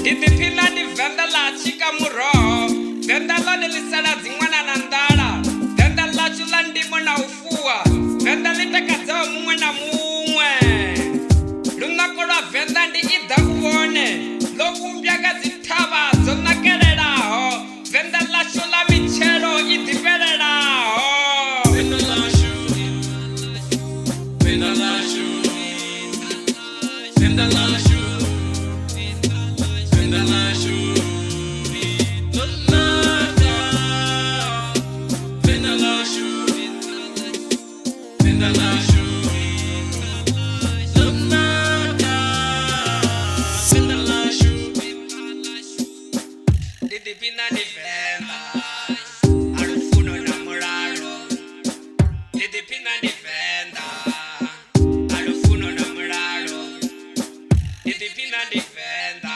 Didipina di venda la chica muro, venda la nilisala zingwana na ndala, venda la chulandi mwana ufua, venda litakaza mwana muwe. Luna kola venda ndi ida uone, lokumbyaga zitaba zona kelelaho, venda la chula michero idipelelaho. Venda la shu, venda la shu, venda la shu. Didipina di venda, alufuno namoralo. Didipina di venda, alufuno namoralo. Didipina di venda,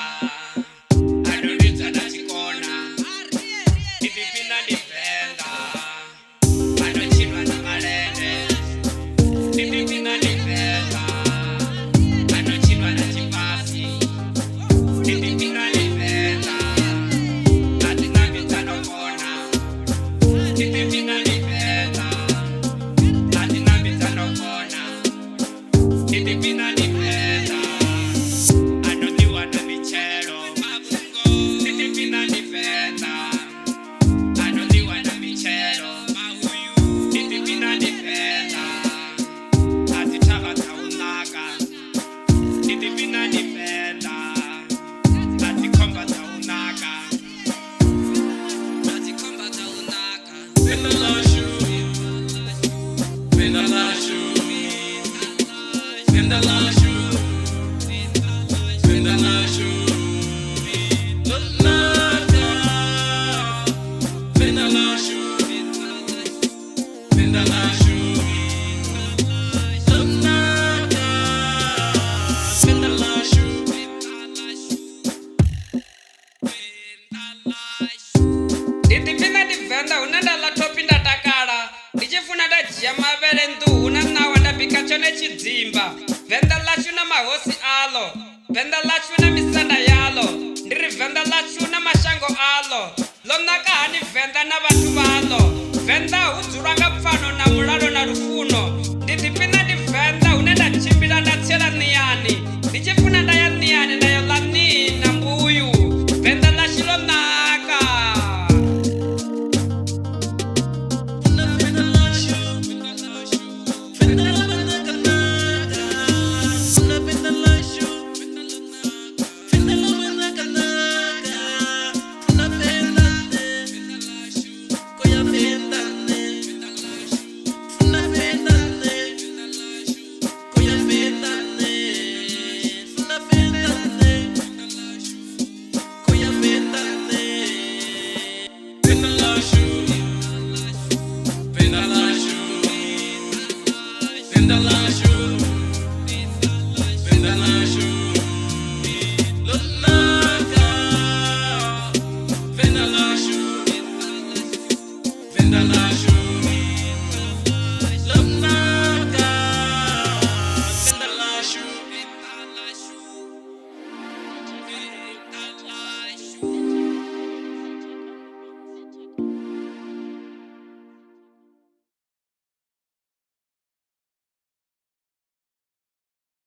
adonita na chikona. Didipina di venda, anochilwa na malende. Didipina di venda, anochilwa na chipasi. Didipina di venda. Didipina di venda, anodiwa na michero. Didipina di venda, anodiwa na michero. Didipina di venda, atitaba taunaka. Didipina di venda, atikomba taunaka. Atikomba taunaka. Venda la shu, venda la shu. Venda la shu, venda la shu, donata. Venda la shu, venda la shu, donata. Venda la shu, didipina di venda unanda la topinda takala. Ndichifuna dajia mavele ndu unanawa ndapika chone chidzimba. Venda lachu na mahosi alo, venda lachu na misanda yalo. Ndiri venda lachu na mashango alo, lomnaka hani venda na vatu valo. Venda udzuranga pfano na